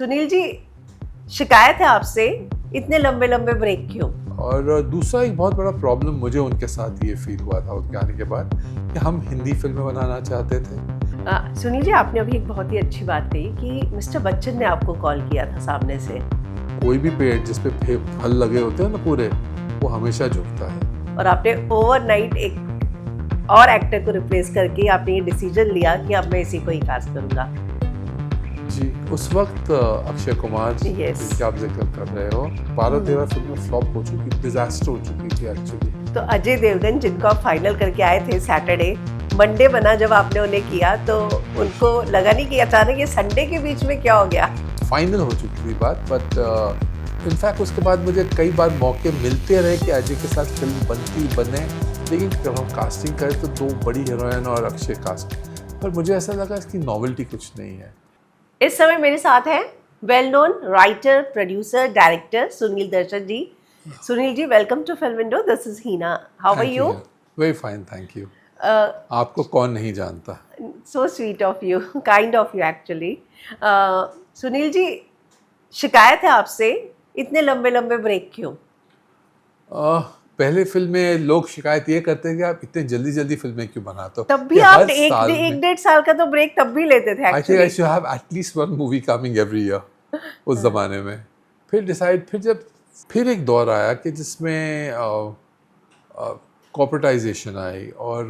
सुनील जी, शिकायत है आपसे, इतने लंबे लंबे ब्रेक क्यों? और दूसरा एक बहुत बड़ा प्रॉब्लम मुझे उनके साथ ये फील हुआ था उनके आने के बाद कि हम हिंदी फिल्में बनाना चाहते थे। सुनील जी, आपने अभी एक बहुत ही अच्छी बात कही कि मिस्टर बच्चन ने आपको कॉल किया था सामने से। कोई भी पेड़ जिस पे फल लगे होते हैं ना पूरे, वो हमेशा झुकता है। और आपने ओवरनाइट एक और एक्टर को रिप्लेस करके आपने ये डिसीजन लिया कि अब मैं इसी को ही कास्ट करूंगा। जी, उस वक्त अक्षय कुमार जिनका आप जिक्र कर रहे हो, 12-13 फिल्में फ्लॉप हो चुकी, डिजास्टर हो चुकी थी एक्चुअली। तो अजय देवगन, जिनको आप फाइनल करके आए थे सैटरडे, मंडे बना जब आपने उन्हें किया तो उनको लगा नहीं कि अचानक ये संडे के बीच में क्या हो गया? फाइनल हो चुकी थी बात, बट इनफैक्ट उसके बाद मुझे कई बार मौके मिलते रहे कि अजय के साथ फिल्म बने, लेकिन जब हम कास्टिंग करें तो 2 बड़ी हीरोइन और अक्षय कास्ट, पर मुझे ऐसा लगा इसकी नॉवेल्टी कुछ नहीं है। इस समय मेरे साथ हैं well known writer, producer, director Sunil Darshan ji. Sunil ji, welcome to film window. This is Heena. How are you? Very fine, thank you. आपको कौन नहीं जानता? So sweet of you, kind of you actually. Sunil ji, शिकायत है आपसे, इतने लंबे लंबे ब्रेक क्यों? पहले फिल्म में लोग शिकायत ये करते हैं कि आप इतने जल्दी जल्दी फिल्में क्यों बनाते हो। तब भी आप एक डेढ़ साल का तो ब्रेक तब भी लेते थे। आई think I should have at least 1 movie coming every year उस जमाने में। फिर एक दौर आया कि जिसमें कॉर्पोरेटाइजेशन आई और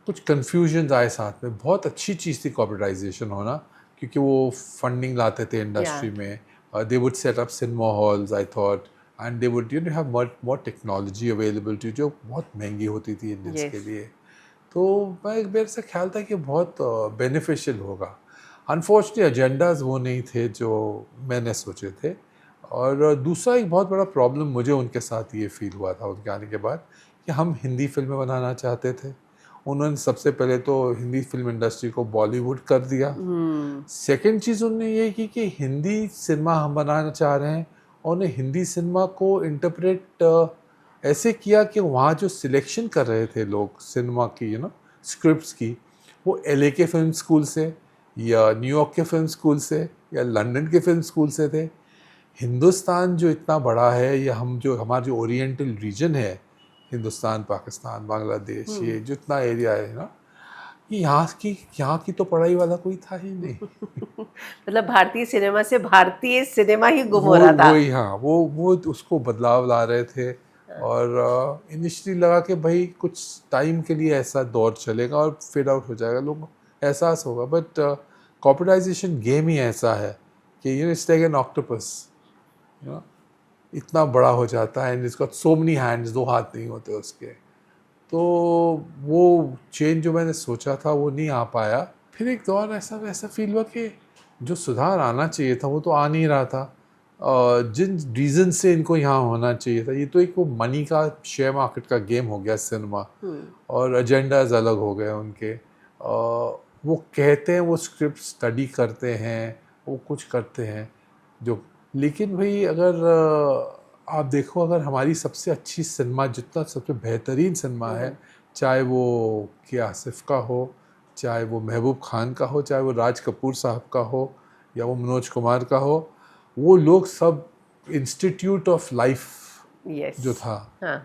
कुछ कन्फ्यूजन आए साथ में। बहुत अच्छी चीज़ थी कॉर्पोरेटाइजेशन होना, क्योंकि वो फंडिंग लाते थे इंडस्ट्री में। They would set up cinema halls, I thought, and they would have more technology available to, जो बहुत महंगी होती थी इंडियंस के लिए। तो मेरे से ख्याल था कि बहुत बेनिफिशियल होगा। अनफॉर्चुनेटली एजेंडाज वो नहीं थे जो मैंने सोचे थे। और दूसरा एक बहुत बड़ा प्रॉब्लम मुझे उनके साथ ये फील हुआ था उनके आने के बाद कि हम हिंदी फिल्में बनाना चाहते थे। उन्होंने सबसे पहले तो हिंदी फिल्म इंडस्ट्री को बॉलीवुड कर दिया। सेकंड चीज़ उन्होंने ये की कि हिंदी सिनेमा हम बनाना चाह रहे हैं, और उन्हें हिंदी सिनेमा को इंटरप्रेट ऐसे किया कि वहाँ जो सिलेक्शन कर रहे थे लोग सिनेमा की, स्क्रिप्ट्स की, वो LA के फिल्म स्कूल से या न्यूयॉर्क के फिल्म स्कूल से या लंदन के फिल्म स्कूल से थे। हिंदुस्तान जो इतना बड़ा है, या हमारा जो ओरिएंटल रीजन है, हिंदुस्तान, पाकिस्तान, बांग्लादेश, ये जितना एरिया है ना, यहाँ की तो पढ़ाई वाला कोई था ही नहीं। मतलब भारतीय सिनेमा से भारतीय सिनेमा ही गुम हो रहा था। वही, हाँ, वो उसको बदलाव ला रहे थे। और इनिशियली लगा कि भाई कुछ टाइम के लिए ऐसा दौर चलेगा और फेड आउट हो जाएगा, लोगों को एहसास होगा। बट कॉर्पोरेटाइजेशन गेम ही ऐसा है कि इट्स लाइक एन ऑक्टोपस, इतना बड़ा हो जाता है, and it's got so many hands, 2 हाथ नहीं होते उसके। तो वो चेंज जो मैंने सोचा था वो नहीं आ पाया। फिर एक दौर ऐसा फील हुआ कि जो सुधार आना चाहिए था वो तो आ नहीं रहा था। जिन रीज़न से इनको यहाँ होना चाहिए था, ये तो एक वो मनी का, शेयर मार्केट का गेम हो गया सिनेमा, और एजेंडाज अलग हो गए उनके। वो कहते हैं वो स्क्रिप्ट स्टडी करते हैं, वो कुछ करते हैं जो, लेकिन भाई अगर आप देखो, अगर हमारी सबसे अच्छी सिनेमा, जितना सबसे बेहतरीन सिनेमा है, चाहे वो के आसिफ का हो, चाहे वो महबूब खान का हो, चाहे वो राज कपूर साहब का हो, या वो मनोज कुमार का हो, वो लोग सब इंस्टीट्यूट ऑफ लाइफ जो था,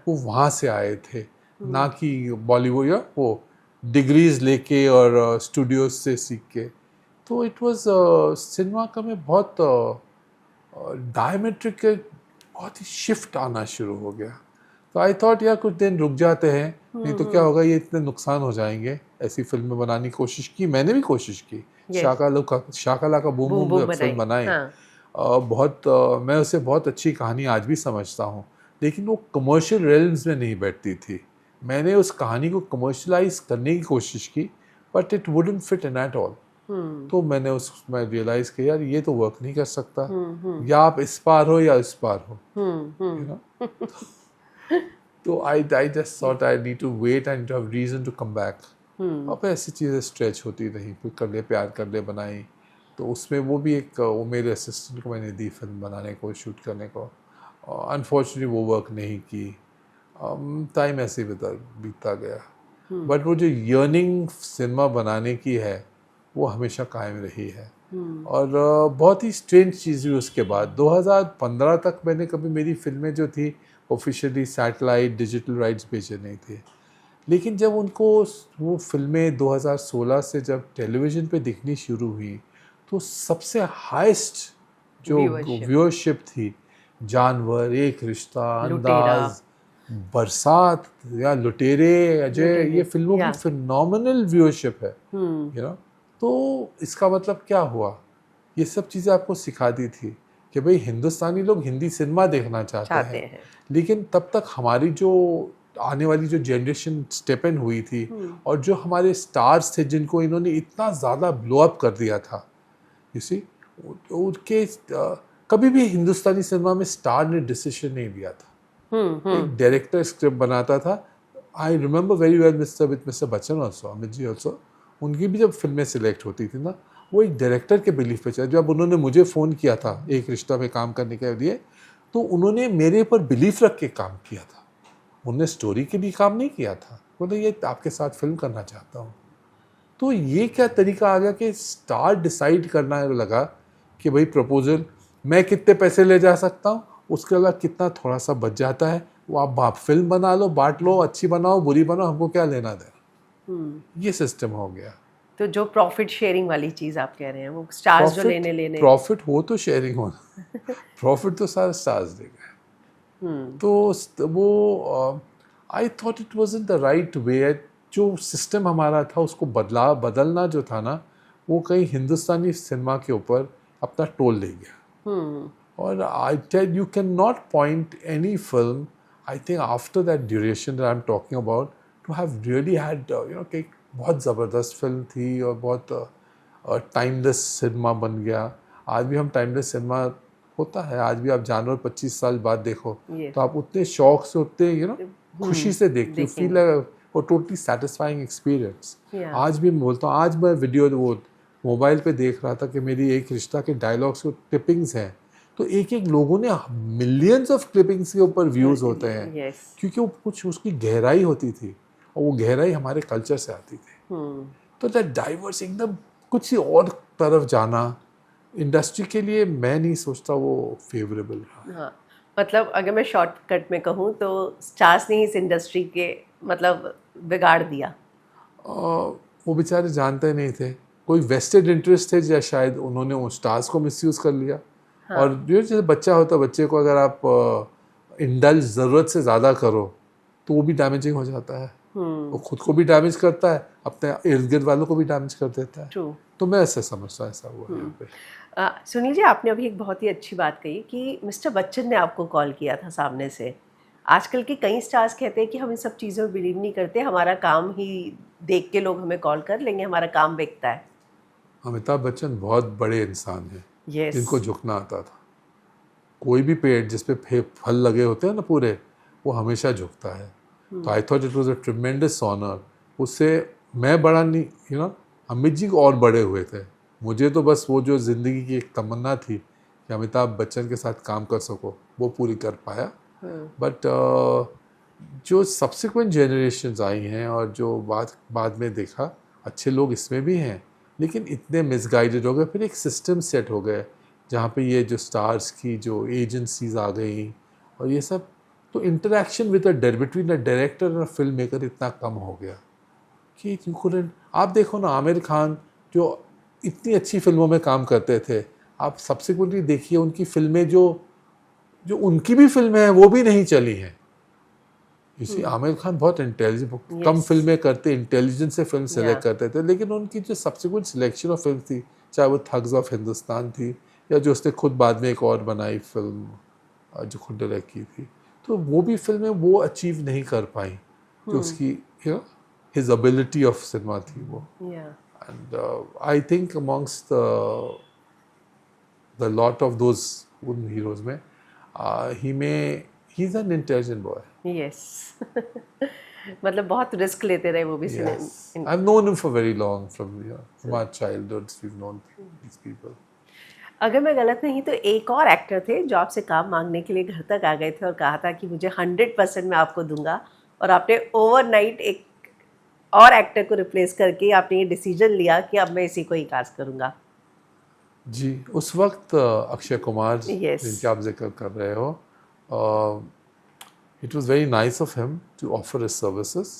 वो वहाँ से आए थे, ना कि बॉलीवुड या वो डिग्रीज लेके और स्टूडियोज से सीख के। तो इट वाज सिनेमा का में बहुत डायमेट्रिक बहुत ही शिफ्ट आना शुरू हो गया। तो आई थॉट यार कुछ दिन रुक जाते हैं, नहीं तो क्या होगा, ये इतने नुकसान हो जाएंगे। ऐसी फिल्में बनाने की कोशिश की, मैंने भी कोशिश की। शाकाला का बूम बूम फिल्म बनाई। मैं उसे बहुत अच्छी कहानी आज भी समझता हूँ, लेकिन वो कमर्शियल रेल्म्स में नहीं बैठती थी। मैंने उस कहानी को कमर्शलाइज करने की कोशिश की, but it wouldn't fit in at all. तो मैं रियलाइज किया यार ये तो वर्क नहीं कर सकता। या आप इस पार हो या इस पार हो। तो I just thought I need to wait and have reason to come back. अब ऐसी चीज़ें स्ट्रेच होती रही, फिर कर ले प्यार कर ले बनाई, तो उसमें वो भी एक, वो मेरे असिस्टेंट को मैंने दी फिल्म बनाने को, शूट करने को। अनफॉर्चुनेटली वो वर्क नहीं की। टाइम ऐसे ही बीतता गया। बट वो जो यर्निंग सिनेमा बनाने की है, वो हमेशा कायम रही है। और बहुत ही स्ट्रेंज चीज़ हुई उसके बाद। 2015 तक मैंने कभी मेरी फिल्में जो थी ऑफिशियली सैटेलाइट डिजिटल राइट्स बेचे नहीं थे, लेकिन जब उनको वो फिल्में 2016 से जब टेलीविज़न पे दिखनी शुरू हुई तो सबसे हाईएस्ट जो व्यूअरशिप थी, जानवर, एक रिश्ता, अंदाज, बरसात या लुटेरे, अजय, ये फिल्मों की फिनोमिनल व्यूअरशिप है, यू नो। तो इसका मतलब क्या हुआ? ये सब चीज़ें आपको सिखाती थी कि भाई हिंदुस्तानी लोग हिंदी सिनेमा देखना चाहते हैं, लेकिन तब तक हमारी जो आने वाली जो जनरेशन स्टेप इन हुई थी और जो हमारे स्टार्स थे जिनको इन्होंने इतना ज़्यादा ब्लो अप कर दिया था, यू सी, उनके कभी भी हिंदुस्तानी सिनेमा में स्टार ने डिसीजन नहीं लिया था। एक डायरेक्टर स्क्रिप्ट बनाता था। I remember very well mister Bachchan also, Amit ji also, उनकी भी जब फिल्में सिलेक्ट होती थी ना, वो एक डायरेक्टर के बिलीफ पे चला। जब उन्होंने मुझे फ़ोन किया था एक रिश्ता में काम करने के लिए, तो उन्होंने मेरे पर बिलीफ रख के काम किया था। उन्होंने स्टोरी के लिए काम नहीं किया था, बोले ये आपके साथ फिल्म करना चाहता हूँ। तो ये क्या तरीका आ गया कि स्टार डिसाइड करना लगा कि भाई प्रपोजल मैं कितने पैसे ले जा सकता हूँ, उसके अलावा कितना थोड़ा सा बच जाता है, वो आप फिल्म बना लो, बांट लो, अच्छी बनाओ बुरी बनाओ, हमको क्या लेना देना। ये सिस्टम हो गया। तो जो प्रॉफिट शेयरिंग वाली चीज़ आप कह रहे हैं, वो स्टार्स जो लेने प्रॉफिट हो तो शेयरिंग होना प्रॉफिट तो सारे स्टार्स देगा। तो वो आई thought it was in the right way. जो सिस्टम हमारा था उसको बदलना जो था ना, वो कहीं हिंदुस्तानी सिनेमा के ऊपर अपना टोल ले गया। और I tell you can not point any film, I think after that duration that I am talking about, to have really had you know कि बहुत ज़बरदस्त फिल्म थी और बहुत टाइमलेस सिनेमा बन गया। आज भी हम टाइमलेस सिनेमा होता है, आज भी आप जानवर 25 साल बाद देखो तो आप उतने शौक से, उतने यू नो खुशी से देखते हो, फील वो टोटली सेटिस्फाइंग एक्सपीरियंस। आज भी मैं बोलता हूँ, आज मैं वीडियो वो मोबाइल पे देख रहा था कि मेरी एक रिश्ता के डायलॉग्स को क्लिपिंग्स हैं, तो एक एक लोगों ने मिलियंस ऑफ क्लिपिंग्स के ऊपर व्यूज़ होते हैं, क्योंकि वो कुछ उसकी गहराई होती थी और वो गहराई हमारे कल्चर से आती थी। तो दैट डाइवर्स एकदम कुछ ही और तरफ जाना इंडस्ट्री के लिए मैं नहीं सोचता वो फेवरेबल रहा। हाँ, मतलब अगर मैं शॉर्टकट में कहूँ तो स्टार्स ने इस इंडस्ट्री के मतलब बिगाड़ दिया। वो बेचारे जानते नहीं थे, कोई वेस्टेड इंटरेस्ट थे या शायद उन्होंने उन स्टार्स को मिसयूज़ कर लिया। हाँ। और जो जैसे बच्चा होता है, बच्चे को अगर आप इंडल्ज ज़रूरत से ज़्यादा करो तो वो भी डैमेजिंग हो जाता है। वो खुद को भी डैमेज करता है, अपने इर्द गिर्द वालों को भी डैमेज कर देता है। True. तो मैं ऐसे समझता हूँ ऐसा हुआ यहाँ पे। सुनील जी, आपने अभी एक बहुत ही अच्छी बात कही कि मिस्टर बच्चन ने आपको कॉल किया था सामने से। आजकल के कई स्टार्स कहते हैं कि हम इन सब चीज़ों में बिलीव नहीं करते, हमारा काम ही देख के लोग हमें कॉल कर लेंगे, हमारा काम बिकता है। अमिताभ बच्चन बहुत बड़े इंसान हैं, yes. जिनको झुकना आता था। कोई भी पेड़ जिस पे फल लगे होते हैं ना पूरे, वो हमेशा झुकता है। तो I thought it was a tremendous honour. उससे मैं बड़ा नहीं, यू नो, अमित जी और बड़े हुए थे। मुझे तो बस वो जो ज़िंदगी की एक तमन्ना थी कि अमिताभ बच्चन के साथ काम कर सको, वो पूरी कर पाया। बट जो सब्सिक्वेंट जनरेशन्स आई हैं और जो बाद में देखा, अच्छे लोग इसमें भी हैं, लेकिन इतने मिसगाइडेड हो गए। फिर एक सिस्टम सेट हो गए जहाँ पे ये जो स्टार्स की जो एजेंसीज आ गई और ये सब, तो interaction with between a director और फिल्म मेकर इतना कम हो गया कि यू कुडंट। आप देखो ना, आमिर खान जो इतनी अच्छी फिल्मों में काम करते थे, आप सब्सिक्वेंटली देखिए उनकी फिल्में जो उनकी भी फिल्में हैं वो भी नहीं चली हैं। इसी आमिर खान बहुत इंटेलिजेंट, कम फिल्में करते, इंटेलिजेंस से फिल्म सेलेक्ट करते थे, लेकिन उनकी जो सब्सिक्वेंट सिलेक्शन ऑफ फिल्म थी, चाहे वो थग्स ऑफ हिंदुस्तान थी या जो उसने खुद बाद में एक और बनाई फिल्म जो खुद डायरेक्ट की थी, तो वो भी फिल्में वो अचीव नहीं कर पाई जो उसकी you know his ability of cinema थी वो। And I think amongst the lot of those उन हीरोज में he is an intelligent boy. Yes, मतलब बहुत रिस्क लेते रहे वो भी। I have known him for very long, from our childhood we have known these people. अगर मैं गलत नहीं तो एक और एक्टर थे जो आपसे काम मांगने के लिए घर तक आ गए थे और कहा था कि मुझे 100% मैं आपको दूंगा, और आपने ओवरनाइट एक और एक्टर को रिप्लेस करके आपने ये डिसीजन लिया कि अब मैं इसी को ही कास्ट करूंगा। जी, उस वक्त अक्षय कुमार Yes. जिनके आप जिक्र कर रहे हो, it was very nice of him to offer his services,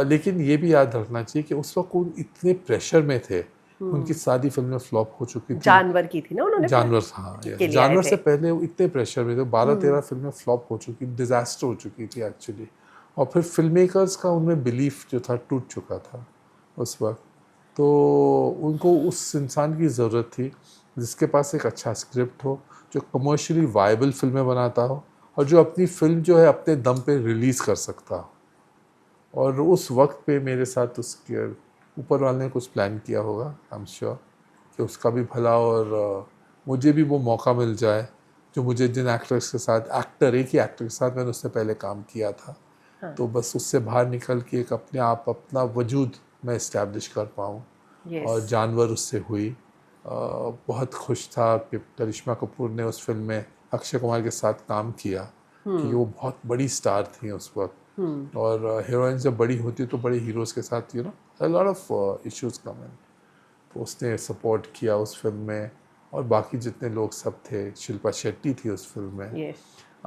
लेकिन ये भी याद रखना चाहिए कि उस वक्त वो इतने प्रेशर में थे, उनकी सारी फिल्में फ्लॉप हो चुकी थी। जानवर की थी ना उन्होंने जानवर, हाँ, के लिए आए जानवर थे। से पहले वो इतने प्रेशर में थे, 12-13 फिल्में फ्लॉप हो चुकी, डिजास्टर हो चुकी थी एक्चुअली, और फिर फिल्म मेकर्स का उनमें बिलीफ जो था टूट चुका था उस वक्त। तो उनको उस इंसान की ज़रूरत थी जिसके पास एक अच्छा स्क्रिप्ट हो, जो कमर्शियली वायबल फिल्में बनाता हो, और जो अपनी फिल्म जो है अपने दम पे रिलीज़ कर सकता हो। और उस वक्त पे मेरे साथ उसके ऊपर वाले ने कुछ प्लान किया होगा, आई एम श्योर कि उसका भी भला और मुझे भी वो मौका मिल जाए जो मुझे जिन एक्टर्स के साथ, एक ही एक्टर के साथ मैंने उससे पहले काम किया था। हाँ। तो बस उससे बाहर निकल के एक अपने आप अपना वजूद मैं इस्टेब्लिश कर पाऊँ। Yes. और जानवर उससे हुई। बहुत खुश था कि करिश्मा कपूर ने उस फिल्म में अक्षय कुमार के साथ काम किया, क्योंकि वो बहुत बड़ी स्टार थी उस वक्त, और हीरोइन जब बड़ी होती तो बड़े हीरोज़ के साथ अ लॉट ऑफ इश्यूज कम इन, तो उसने सपोर्ट किया उस फिल्म में, और बाकी जितने लोग सब थे, शिल्पा शेट्टी थी उस फिल्म में। Yes.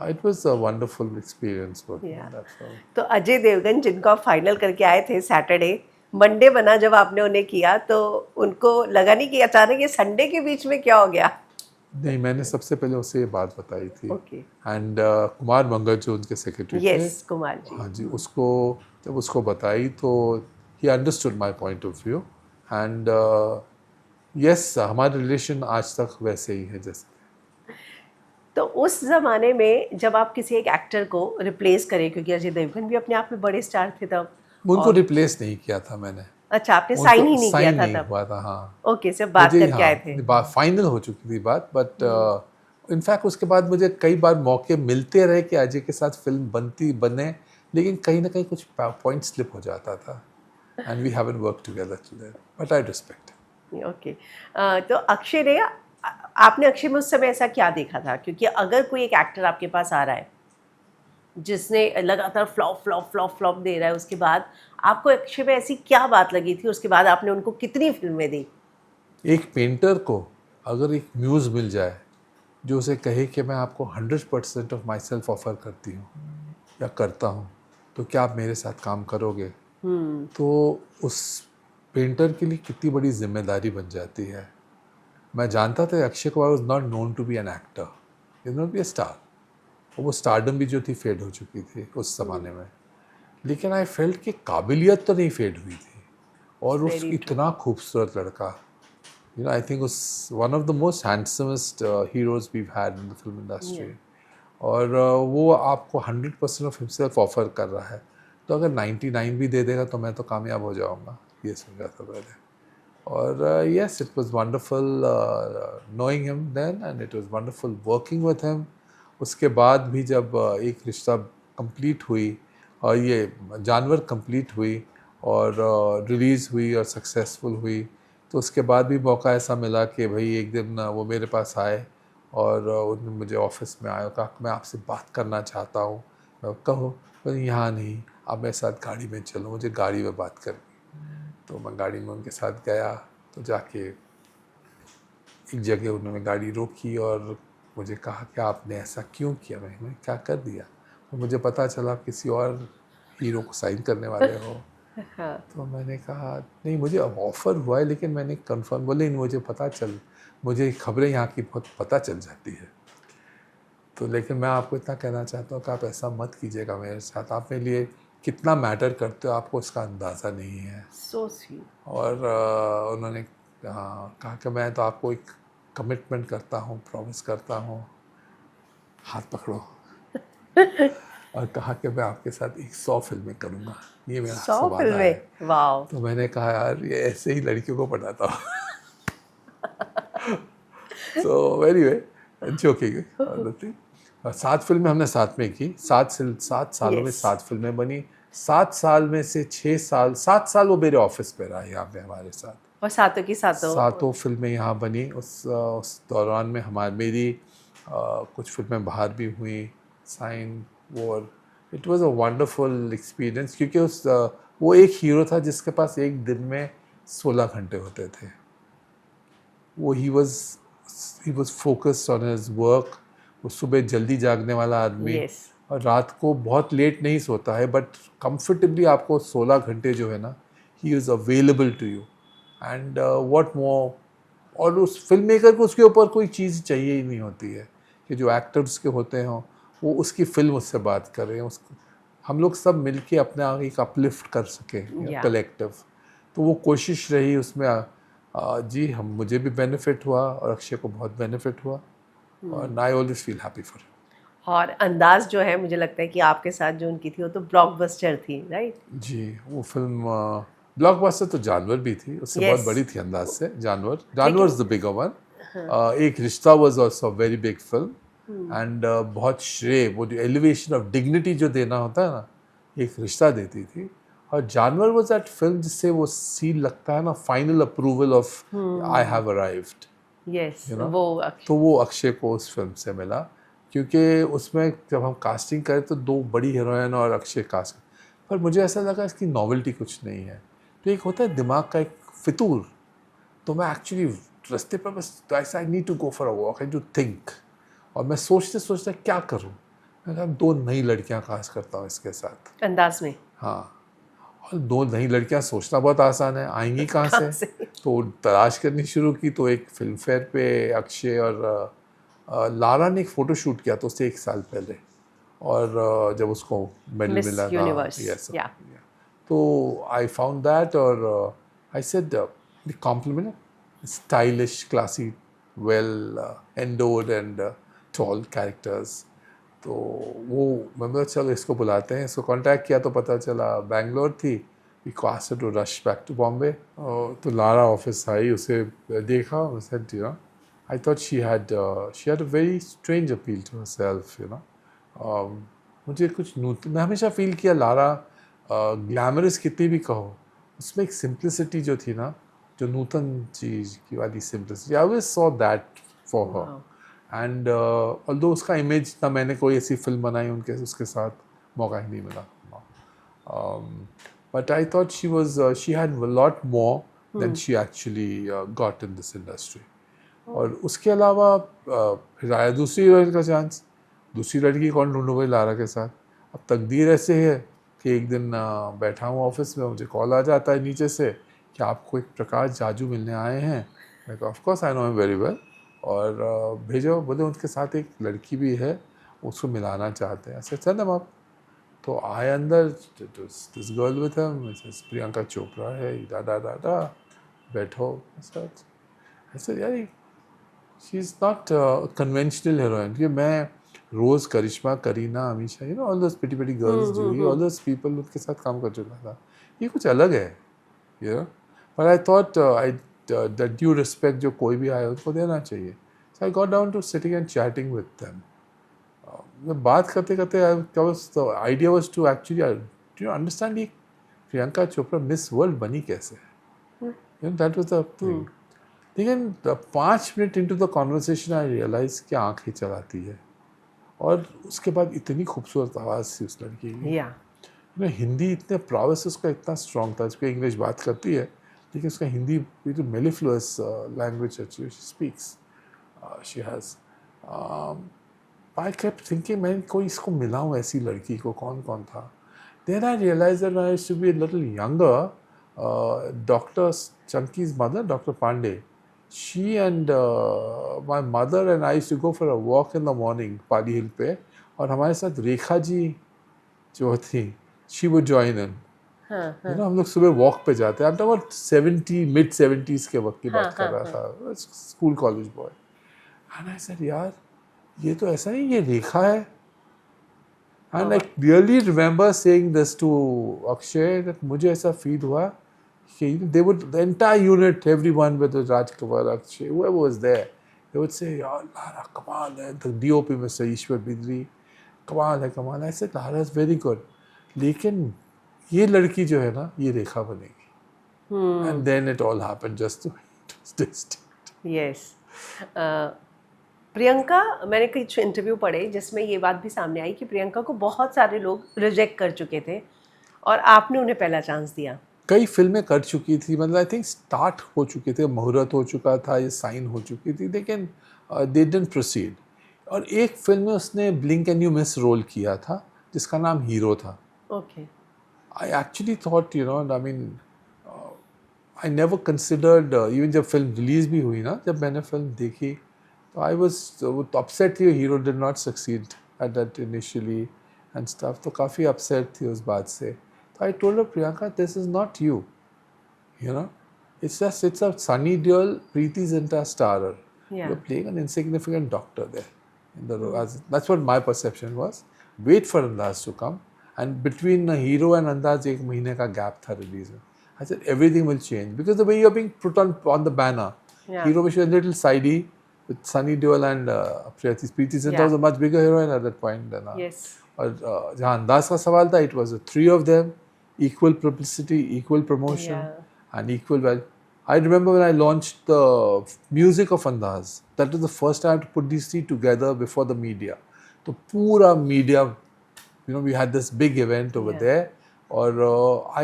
It was a wonderful experience working Yeah. On that film. तो अजय देवगन जिनको आप फाइनल करके आए थे सैटरडे, मंडे बना जब आपने उन्हें किया तो उनको लगा नहीं कि अचानक ये संडे के बीच में क्या हो गया? नहीं, मैंने सबसे पहले उसे ये बात बताई थी, ओके। एंड कुमार मंगल जो उनके सेक्रेटरी थे, यस, कुमार जी। हाँ जी, उसको जब उसको बताई तो he understood my point of view, and yes, हमारे रिलेशन आज तक वैसे ही है जैसे। तो उस ज़माने में जब आप किसी एक एक्टर को रिप्लेस करें, क्योंकि अजय देवगन भी अपने आप में बड़े स्टार थे तब, उनको और रिप्लेस नहीं किया था मैंने, अच्छा, आपने साइन उनको ही नहीं किया साइन था नहीं तब? हुआ था, हाँ। ओके, सिर्फ बात मुझे, करके आए थे। हाँ, बात फाइनल हो चुकी थी बात, बट इनफैक्ट उसके बाद मुझे कई बार मौके मिलते रहे कि अजय के साथ फिल्म बने, लेकिन कहीं ना कहीं कुछ पॉइंट स्लिप हो जाता था, and we haven't work together today, but I respect. Okay. तो अक्षय ने आपने अक्षय में उस समय ऐसा क्या देखा था? क्योंकि अगर कोई एक एक्टर आपके पास आ रहा है जिसने लगातार फ्लॉप फ्लॉप फ्लॉप फ्लॉप दे रहा है, उसके बाद आपको अक्षय में ऐसी क्या बात लगी थी, उसके बाद आपने उनको कितनी फिल्में दी? एक पेंटर को अगर एक म्यूज़ मिल जाए जो उसे कहे कि मैं आपको 100% ऑफ माई सेल्फ ऑफर करती हूँ या करता हूँ, तो क्या आप मेरे साथ काम करोगे? तो उस पेंटर के लिए कितनी बड़ी जिम्मेदारी बन जाती है। मैं जानता था Akshay Kumar was not known to be an actor, is not be a star, और वो स्टारडम भी जो थी फेड हो चुकी थी उस ज़माने में, लेकिन आई फेल्ट कि काबिलियत तो नहीं फेड हुई थी, और उस Very true. इतना खूबसूरत लड़का, I think was one of the most handsomest heroes we've had in the film industry. और वो आपको 100% ऑफ हिमसेल्फ ऑफर कर रहा है, तो अगर 99 भी दे देगा तो मैं तो कामयाब हो जाऊंगा, ये समझा था पहले। और yes, it was wonderful knowing him then, and it was wonderful working with him. उसके बाद भी जब एक रिश्ता कंप्लीट हुई और ये जानवर कंप्लीट हुई और रिलीज़ हुई और सक्सेसफुल हुई, तो उसके बाद भी मौका ऐसा मिला कि भाई एक दिन वो मेरे पास आए और उन्होंने मुझे ऑफिस में आया, कहा मैं आपसे बात करना चाहता हूँ। कहो, यहाँ नहीं, आप मेरे साथ गाड़ी में चलो, मुझे गाड़ी में बात करनी। तो मैं गाड़ी में उनके साथ गया, तो जाके एक जगह उन्होंने गाड़ी रोकी और मुझे कहा कि आपने ऐसा क्यों किया? मैंने क्या कर दिया? तो मुझे पता चला आप किसी और हीरो को साइन करने वाले हो। हाँ। तो मैंने कहा नहीं, मुझे अब ऑफ़र हुआ है, लेकिन मैंने कंफर्म, बोले नहीं, मुझे खबरें यहाँ की बहुत पता चल जाती है। तो लेकिन मैं आपको इतना कहना चाहता हूँ कि आप ऐसा मत कीजिएगा मेरे साथ, आप मेरे लिए कितना मैटर करते हो आपको इसका अंदाज़ा नहीं है। So sweet. और उन्होंने कहा कि मैं तो आपको एक कमिटमेंट करता हूँ, प्रॉमिस करता हूँ, हाथ पकड़ो, और कहा कि मैं आपके साथ 100 फिल्में करूँगा, ये मेरा 100 आपसे वादा है। फिल्में? वाओ! तो मैंने कहा यार ये ऐसे ही लड़कियों को पढ़ाता हूँ। सो एनीवे, जोकिंग, 7 फिल्में हमने साथ में की, 7 सालों में Yes. 7 फिल्में बनी। 7 साल में से 7 साल वो मेरे ऑफिस पे रहा यहाँ पे हमारे साथ, और सातों की सातों 7 फिल्में यहाँ बनी। उस दौरान में मेरी कुछ फिल्में बाहर भी हुई, साइन वॉर। It was a wonderful experience, क्योंकि वो एक हीरो था जिसके पास एक दिन में 16 घंटे होते थे। वो he was focused on his work. वो सुबह जल्दी जागने वाला आदमी Yes. और रात को बहुत लेट नहीं सोता है, बट कंफर्टेबली आपको 16 घंटे जो है ना, he is available to you. And what more, और उस फिल्म मेकर को उसके ऊपर कोई चीज़ चाहिए ही नहीं होती है कि जो एक्टर्स के होते हैं वो उसकी फिल्म उससे बात करें, उसको हम लोग सब मिलके अपने आगे एक अपलिफ्ट कर सकें Yeah. कलेक्टिव। तो वो कोशिश रही उसमें। जी हम मुझे भी बेनिफिट हुआ और अक्षय को बहुत बेनिफिट हुआ, और I always feel happy for him. और अंदाज जो है, मुझे लगता है कि आपके साथ जो उनकी थी वो तो ब्लॉकबस्टर थी, राइट? जी वो फिल्म ब्लॉकबस्टर तो जानवर भी थी, उससे बहुत Yes. बड़ी थी अंदाज से। जानवर लेकिन इज द बिगर वन। एक रिश्ता was also very big film, and बहुत श्रेय, वो जो एलिवेशन ऑफ डिग्निटी जो देना होता है ना, एक रिश्ता देती थी। और जानवर वाज दैट फिल्म जिससे वो सीन लगता है ना, final approval of I have arrived, yes, you know? वो तो वो अक्षय को उस फिल्म से मिला, क्योंकि उसमें जब हम कास्टिंग करें तो 2 बड़ी हीरोइन और अक्षय कास्ट, पर मुझे ऐसा लगा इसकी नॉवेल्टी कुछ नहीं है। तो एक होता है दिमाग का एक फितूर, तो मैं एक्चुअली रास्ते पर बस ऐसा I need to go for a walk, I to think, और मैं सोचते सोचते क्या करूँ, मैं कहा 2 नई लड़कियाँ कास्ट करता हूँ इसके साथ। अंदाज में। हाँ, और 2 नई लड़कियाँ सोचना बहुत आसान है, आएंगी कहाँ कहाँ से? से? तो तलाश करनी शुरू की, तो एक फिल्म फेयर पे अक्षय और लारा ने एक फ़ोटो शूट किया था उससे 1 साल पहले, और जब उसको मेडल मिस मिला था, यूनिवर्स, यस, या। तो आई फाउंड दैट, और I said the compliment, stylish, classy, well endowed and tall characters. तो वो मैं चलो इसको बुलाते हैं, इसको कांटेक्ट किया तो पता चला बैंगलोर थी। We asked to rush back to Bombay. तो लारा ऑफिस आई, उसे देखा, said, you know, I thought she had a very strange appeal to herself, you know. मुझे कुछ नूतन, मैं हमेशा फील किया लारा ग्लैमरस कितनी भी कहो, उसमें एक सिंप्लिसिटी जो थी ना, जो नूतन चीज़ की वाली simplicity, I always saw that for her. And although उसका इमेज ना, मैंने कोई ऐसी फिल्म बनाई उनके उसके साथ मौका ही नहीं मिला, but I thought she had a lot more than she actually got in this industry. और उसके अलावा फिर आया दूसरी हीरोइन का चांस, दूसरी लड़की कौन ढूंढूं भाई लारा के साथ। अब तकदीर ऐसे है कि एक दिन बैठा हूँ ऑफिस में, मुझे कॉल आ जाता है नीचे से कि आपको एक प्रकाश जाजू मिलने आए हैं। मैं of course I know him very well, और भेजो, बोले उनके साथ एक लड़की भी है, उसको मिलाना चाहते हैं। ऐसे चल आप, तो आए अंदर, this girl with him, Priyanka Chopra है, डा बैठो। ऐसे यार she is not conventional heroine, क्योंकि मैं रोज़, Karisma, Kareena, Ameesha, you know all those pretty pretty girls, Juhi, all those people, उनके साथ काम कर चुका था। ये कुछ अलग है, you know. But I thought that due respect जो कोई भी आए उसको देना चाहिए। So I got down to sitting and chatting with them. मैं बात करते करते idea was to actually do you understand, ये प्रियंका चोपड़ा मिस वर्ल्ड बनी कैसे, you know, that was the thing. लेकिन 5 minute into the conversation I realise कि आँख ही चलाती है, और उसके बाद इतनी खूबसूरत आवाज़ थी उस लड़की की। या। हिंदी इतने प्रॉवेस उसका इतना स्ट्रॉन्ग था, उसको इंग्लिश बात करती है लेकिन उसका हिंदी जो mellifluous language she speaks, she has. I kept thinking मैं कोई इसको मिला हूँ ऐसी लड़की को, कौन कौन था। Then I realise that when I used to be a little younger, doctor Chunky's mother, Dr. Pandey, she and my mother and I used to go for a walk in the morning पाली हिल पे, और हमारे साथ रेखा जी जो थी, she would join in, you know, हम लोग सुबह walk पे जाते हैं। I'm talking about 70 mid-70s के वक्त की बात कर रहा था, school college boy. And I said यार ये तो ऐसा ही, ये रेखा है। And I really remember saying this to Akshay, that मुझे ऐसा फील हुआ they would, the entire unit, everyone, whether Raj Kaval, Akshay, whoever was there, they would say, "Yeah, Lara, kamal hai." The DOP, Mr. Ishwar Bidri, kamal hai, kamal. I said, Lara is very good. लेकिन ये लड़की जो है ना, ये रेखा बनेगी। And then it all happened just distinct. Yes. Priyanka, मैंने कुछ इंटरव्यू पढ़े जिसमें ये बात भी सामने आई कि प्रियंका को बहुत सारे लोग रिजेक्ट कर चुके थे और आपने उन्हें पहला चांस दिया। कई फिल्में कर चुकी थी, मतलब आई थिंक स्टार्ट हो चुके थे, मुहूर्त हो चुका था, ये साइन हो चुकी थी, लेकिन दे डिडंट प्रोसीड। और एक फिल्म में उसने blink and you miss role किया था जिसका नाम हीरो था। Okay. I actually thought, you know, I mean, I never considered, even जब फिल्म रिलीज भी हुई ना, जब मैंने फिल्म देखी तो आई वॉज अपसेट थी, hero did not succeed at that initially and stuff, तो काफ़ी अपसेट थी उस बात से। तो I told her, Priyanka, this is not you, you know, it's a Sunny Deol, Preeti Zinta starrer. Yeah. You're playing an insignificant doctor there in the role. That's what my perception was. Wait for Andaz to come, and between Hero and Andaz एक महीने का gap था release में. I said everything will change because the way you're being put on the banner. Yeah. Hero was a little sidey with Sunny Deol and Preeti Zinta was a much bigger heroine at that point than Yes. और जहाँ अंदाज का सवाल था, it was the three of them, equal publicity, equal promotion. Yeah. And equal value. I remember when I launched the music of Andaz, that was the first time to put these three together before the media. So pura media, you know, we had this big event over there. Or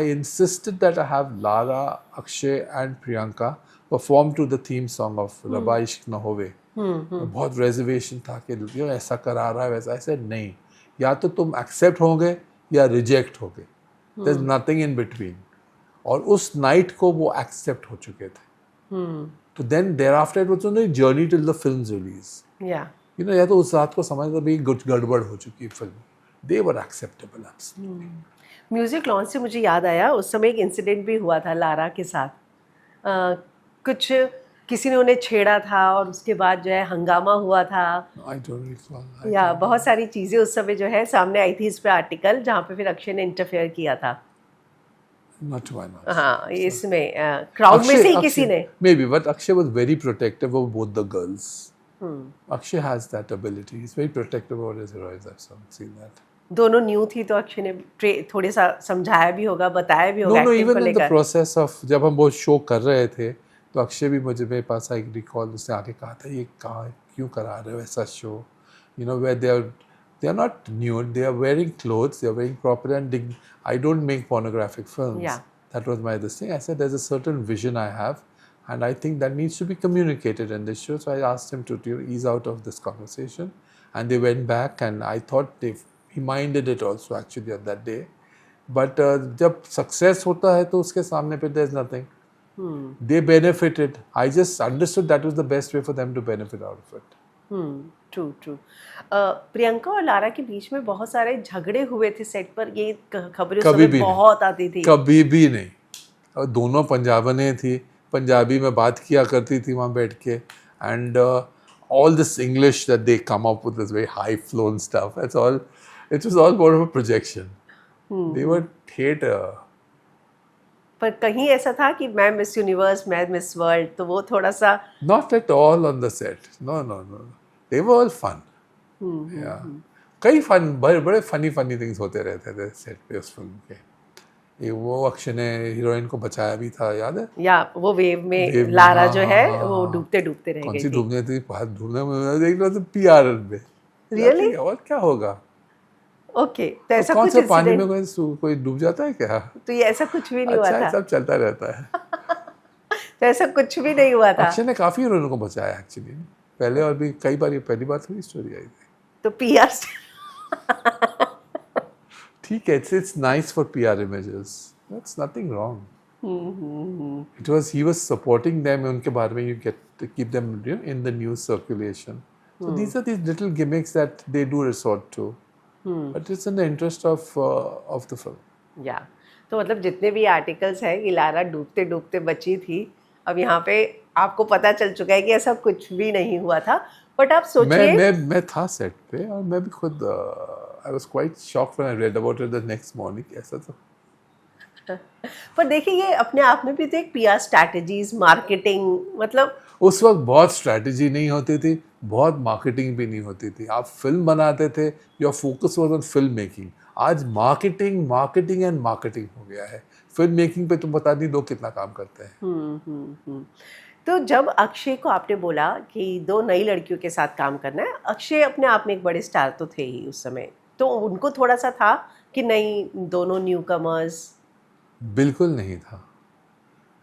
I insisted that I have Lara, Akshay and Priyanka perform to the theme song of Rabba Ishq Na Hove. बहुत reservation था कि you know, ऐसा करा रहा है वैसा। I said नहीं, या तो तुम accept होगे या reject होगे, there's nothing in between. और उस नाइट को वो एक्सेप्ट हो चुके थे। तो then thereafter it was only journey till the films release. या यू नो, या तो उस रात को समझ लो भाई गड़बड़ हो चुकी है फिल्म, दे वर एक्सेप्टेबल एब्सोल्युटली। म्यूजिक लॉन्च से मुझे याद आया, उस समय एक इंसिडेंट भी हुआ था लारा के साथ। कुछ किसी ने उन्हें छेड़ा था और उसके बाद जो है हंगामा हुआ था। I don't recall. या बहुत सारी चीज़ें उस समय जो है सामने आई थी इस पे आर्टिकल, जहाँ पे फिर अक्षय ने इंटरफेयर किया था। Not to my knowledge. हाँ, इसमें क्राउड में से ही किसी ने। Maybe, but Akshay was very protective of both the girls. Akshay has that ability. He's very protective of his heroines. I've seen that. दोनों न्यू थी तो अक्षय ने थोड़े सा समझाया भी होगा, बताया भी होगा No, एक्टिंग को even in the लेकर। process of जब हम वो शो कर रहे थे तो अक्षय भी मेरे पास आई रिकॉल, उसने आके कहा था ये कहाँ क्यों करा रहे हो ऐसा show, you know, where they are not nude, they are wearing clothes, they are wearing proper and I don't make pornographic films. Yeah. That was my this thing. I said there's a certain vision I have and I think that needs to be communicated in this show. So I asked him to ease out of this conversation and they went back and I thought he minded it also actually on that day. But जब success होता है तो उसके सामने पे there's nothing. They benefited. I just understood that was the best way for them to benefit out of it. True. Priyanka और Lara के बीच में बहुत सारे झगड़े हुए थे सेट पर, ये खबरें उस समय बहुत आती थी। कभी भी नहीं। और दोनों पंजाबने थी, पंजाबी में बात किया करती थी वहाँ बैठ के, and all this English that they come up with, this very high flown stuff, it was all more of a projection. They were theatre. पर कहीं ऐसा था कि मैं मिस यूनिवर्स, मैं मिस वर्ल्ड, तो वो थोड़ा सा Not at all on the set. No. They were all fun. Yeah. कई बड़े funny things होते रहते थे सेट पे उस फिल्म के। ये वो अक्षय ने हीरोइन को बचाया भी था, याद है? या वो वेव में लारा जो है वो डूबते रह गई थी। कौन सी डूबने थी? डूबने में देख लो तो पीआर में। Really? और क्या होगा? ओके, तो ऐसा कौन कुछ से पानी में इंसिडेंट, कोई डूब जाता है क्या? तो ये ऐसा कुछ भी नहीं हुआ अच्छा, था। सब चलता रहता है। तो ऐसा कुछ भी नहीं हुआ था। अक्षय ने काफी हीरोइनों को बचाया एक्चुअली, पहले और भी कई बार, ये पहली बार थोड़ी स्टोरी आई थी। तो पीआर ठीक है, it's nice for PR images. That's nothing wrong. He was supporting them, उनके बारे में you get to keep them, you know, in the news circulation. So these are these little gimmicks that they do resort to. But it's in the interest of the film. या तो मतलब जितने भी articles हैं कि Lara डूबते डूबते बची थी, अब यहाँ पे आपको पता चल चुका है कि ऐसा कुछ भी नहीं हुआ था। बट आप सोचिए, मैं था सेट पे और मैं भी खुद I was quite shocked when I read about it the next morning. ऐसा तो पर देखिए ये अपने आप में भी तो एक पीआर स्ट्रैटेजीज, मार्केटिंग, मतलब उस वक्त बहुत स्ट्रैटेजी नहीं होती थी, बहुत मार्केटिंग भी नहीं होती थी। आप फिल्म बनाते थे, your focus was on film making. आज मार्केटिंग एंड मार्केटिंग हो गया है। फिल्म मेकिंग पे तुम बता नहीं दो कितना काम करते हैं। तो जब अक्षय को आपने बोला कि 2 नई लड़कियों के साथ काम करना है, अक्षय अपने आप में एक बड़े स्टार तो थे ही उस समय, तो उनको थोड़ा सा था कि नहीं, दोनों न्यू कमर्स। बिल्कुल नहीं था।